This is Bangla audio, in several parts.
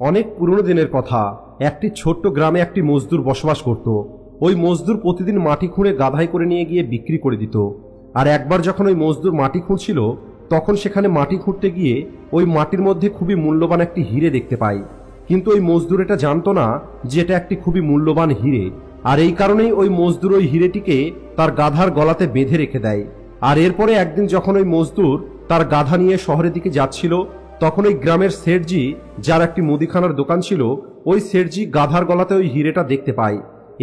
অনেক পুরনো দিনের কথা। একটি ছোট্ট গ্রামে একটি মজদুর বসবাস করত। ওই মজদুর প্রতিদিন মাটি খুঁড়ে গাধায় করে নিয়ে গিয়ে বিক্রি করে দিত। আর একবার যখন ওই মজদুর মাটি খুঁড়ছিল, তখন সেখানে মাটি খুঁড়তে গিয়ে ওই মাটির মধ্যে খুবই মূল্যবান একটি হিরে দেখতে পায়। কিন্তু ওই মজদুর এটা জানতো না যে এটা একটি খুবই মূল্যবান হিরে। আর এই কারণেই ওই মজদুর ওই হিরেটিকে তার গাধার গলাতে বেঁধে রেখে দেয়। আর এরপরে একদিন যখন ওই মজদুর তার গাধা নিয়ে শহরের দিকে যাচ্ছিল, তখন ওই গ্রামের শেঠজি, যার একটি মুদিখানার দোকান ছিল, ওই শেঠজি গাধার গলাতে ওই হিরেটা দেখতে পায়।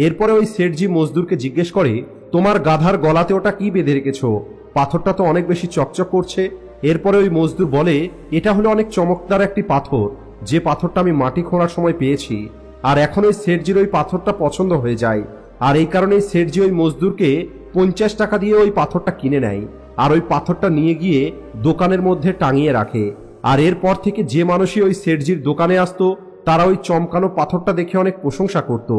এরপরে ওই শেঠজি মজদুরকে জিজ্ঞেস করে, তোমার গাধার গলাতে ওটা কি বেঁধে রেখেছো? পাথরটা তো অনেক বেশি চকচক করছে। এরপরে ওই মজদুর বলে, এটা হলো অনেক চমৎকার একটি পাথর, যে পাথরটা আমি মাটি খোঁড়ার সময় পেয়েছি। আর এখন ওই শেঠজির ওই পাথরটা পছন্দ হয়ে যায়। আর এই কারণেই শেঠজি ওই মজদুরকে 50 টাকা দিয়ে ওই পাথরটা কিনে নেয়। আর ওই পাথরটা নিয়ে গিয়ে দোকানের মধ্যে টাঙিয়ে রাখে। আর এরপর থেকে যে মানুষই ওই শেঠজির দোকানে আসতো, তারা ওই চমকানো পাথরটা দেখে অনেক প্রশংসা করত।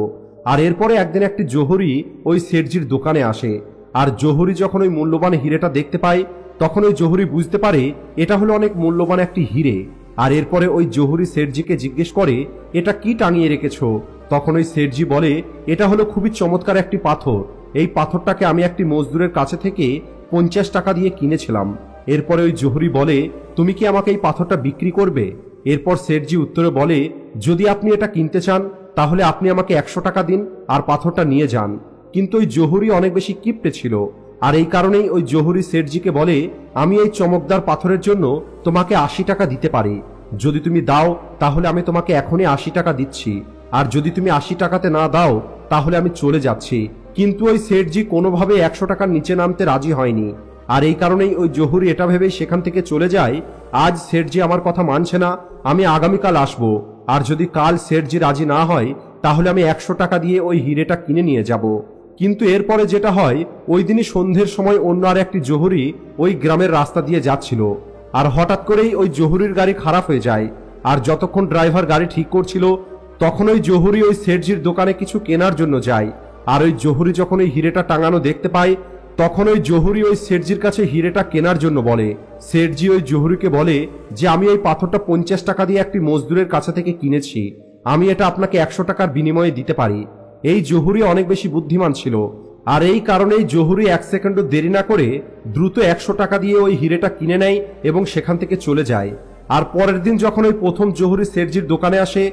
আর এরপরে একদিন একটি জহুরি ওই শেঠজির দোকানে আসে। আর জহুরি যখন ওই মূল্যবান হিরেটা দেখতে পায়, তখন ওই জহুরি বুঝতে পারে এটা হলো অনেক মূল্যবান একটি হিরে। আর এরপরে ওই জহুরি শেঠজিকে জিজ্ঞেস করে, এটা কি টাঙিয়ে রেখেছো? তখন ওই শেঠজি বলে, এটা হলো খুবই চমৎকার একটি পাথর। এই পাথরটাকে আমি একটি মজদুরের কাছে থেকে 50 টাকা দিয়ে কিনেছিলাম। এরপরে ওই জহুরি বলে, তুমি কি আমাকে এই পাথরটা বিক্রি করবে? এরপর শেঠজি উত্তরে বলে, যদি আপনি এটা কিনতে চান তাহলে আপনি আমাকে 100 টাকা দিন আর পাথরটা নিয়ে যান। কিন্তু ওই জহুরি অনেক বেশি কিপটে ছিল। আর এই কারণেই ওই জহুরি শেঠজিকে বলে, আমি এই চমকদার পাথরের জন্য তোমাকে 80 টাকা দিতে পারি। যদি তুমি দাও তাহলে আমি তোমাকে এখনই 80 টাকা দিচ্ছি, আর যদি তুমি 80 টাকাতে না দাও তাহলে আমি চলে যাচ্ছি। কিন্তু ওই শেঠজি কোনোভাবে 100 টাকার নিচে নামতে রাজি হয়নি। আর এই কারণেই ওই জহুরি এটা ভেবে সেখান থেকে চলে যায়, আজ শেঠজি আমার কথা মানছে না, আমি আগামীকাল আসবো। আর যদি কাল শেঠজি রাজি না হয় তাহলে আমি 100 টাকা দিয়ে ওই হিরেটা কিনে নিয়ে যাব। কিন্তু এরপরে যেটা হয়, ওই দিনই সন্ধ্যের সময় অন্য আর একটি জহুরি ওই গ্রামের রাস্তা দিয়ে যাচ্ছিল। আর হঠাৎ করেই ওই জহুরির গাড়ি খারাপ হয়ে যায়। আর যতক্ষণ ড্রাইভার গাড়ি ঠিক করছিল, তখন ওই জহুরি ওই শেঠজির দোকানে কিছু কেনার জন্য যায়। আর ওই জহুরি যখন ওই হিরেটা টাঙানো দেখতে পায়, তখন ওই জহুরি ওই শেঠজির কাছে হিরেটা কেনার জন্য বলে। শেঠজি ওই জহুরিকে বলে যে, আমি এই পাথরটা 50 টাকা দিয়ে একটি মজদুরের কাছে থেকে কিনেছি, আমি এটা আপনাকে 100 টাকার বিনিময়ে দিতে পারি। এই জহুরি অনেক বেশি বুদ্ধিমান ছিল। আর এই কারণেই জহুরি 1 সেকেন্ডও দেরি না করে দ্রুত 100 টাকা দিয়ে ওই হিরেটা কিনে নেয় এবং সেখান থেকে চলে যায়। আর পরের দিন যখন ওই প্রথম জহুরি শেঠজির দোকানে আসে,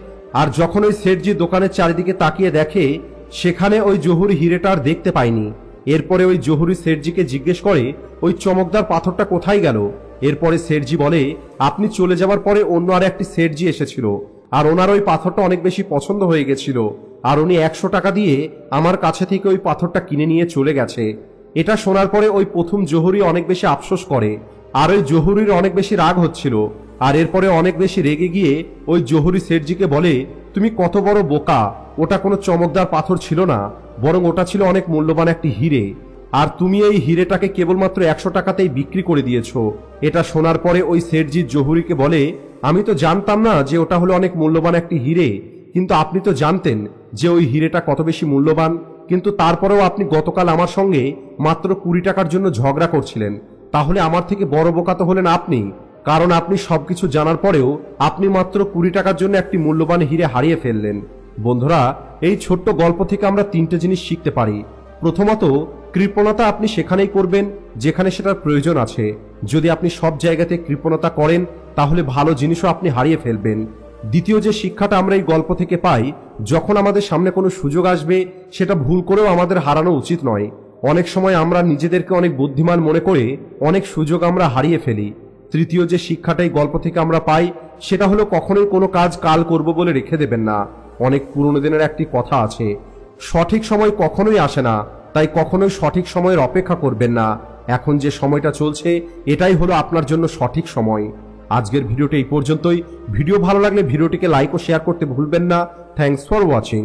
আর যখন ওই শেঠজি দোকানের চারিদিকে তাকিয়ে দেখে, সেখানে ওই জহুরি হিরেটা আর দেখতে পায়নি। এরপরে ওই জহুরি শেঠজিকে জিজ্ঞেস করে, ওই চমকদার পাথরটা কোথায় গেল? এরপরে শেঠজি বলে, আপনি চলে যাওয়ার পরে অন্য আর একটি শেঠজি এসেছিল, আর ওনার ওই পাথরটা অনেক বেশি পছন্দ হয়ে গেছিল, আর উনি 100 টাকা দিয়ে আমার কাছে থেকে ওই পাথরটা কিনে নিয়ে চলে গেছে। এটা শোনার পরে ওই প্রথম জহুরি অনেক বেশি আফসোস করে। আর ওই জহুরির অনেক বেশি রাগ হচ্ছিল। আর এরপরে অনেক বেশি রেগে গিয়ে ওই জহুরি শেঠজিকে বলে, তুমি কত বড় বোকা, ওটা কোনো চমকদার পাথর ছিল না, বরং ওটা ছিল অনেক মূল্যবান একটি হিরে। আর তুমি এই হিরেটাকে কেবলমাত্র 100 টাকাতেই বিক্রি করে দিয়েছ। এটা শোনার পরে ওই শেঠজি জহুরিকে বলে, আমি তো জানতাম না যে ওটা হলো অনেক মূল্যবান একটি হিরে, কিন্তু আপনি তো জানতেন যে ওই হিরেটা কত বেশি মূল্যবান, কিন্তু তারপরেও আপনি গতকাল আমার সঙ্গে মাত্র 20 টাকার জন্য ঝগড়া করছিলেন। তাহলে আমার থেকে বড় বোকা তো হলেন আপনি, কারণ আপনি সবকিছু জানার পরেও আপনি মাত্র 20 টাকার জন্য একটি মূল্যবান হিরে হারিয়ে ফেললেন। বন্ধুরা, এই ছোট্ট গল্প থেকে আমরা 3টে জিনিস শিখতে পারি। প্রথমত, কৃপণতা আপনি সেখানেই করবেন যেখানে সেটার প্রয়োজন আছে। যদি আপনি সব জায়গাতে কৃপণতা করেন তাহলে ভালো জিনিসও আপনি হারিয়ে ফেলবেন। দ্বিতীয় যে শিক্ষাটা আমরা এই গল্প থেকে পাই, যখন আমাদের সামনে কোনো সুযোগ আসবে সেটা ভুল করেও আমাদের হারানো উচিত নয়। অনেক সময় আমরা নিজেদেরকে অনেক বুদ্ধিমান মনে করে অনেক সুযোগ আমরা হারিয়ে ফেলি। তৃতীয় যে শিক্ষাটা এই গল্প থেকে আমরা পাই, সেটা হলো কখনোই কোনো কাজ কাল করব বলে রেখে দেবেন না। অনেক পুরনো দিনের একটি কথা আছে, সঠিক সময় কখনোই আসে না, তাই কখনোই সঠিক সময়ের অপেক্ষা করবেন না। এখন যে সময়টা চলছে এটাই হলো আপনার জন্য সঠিক সময়। আজকের ভিডিওটি এই পর্যন্তই। ভিডিও ভালো লাগলে ভিডিওটিকে লাইক ও শেয়ার করতে ভুলবেন না। Thanks for watching.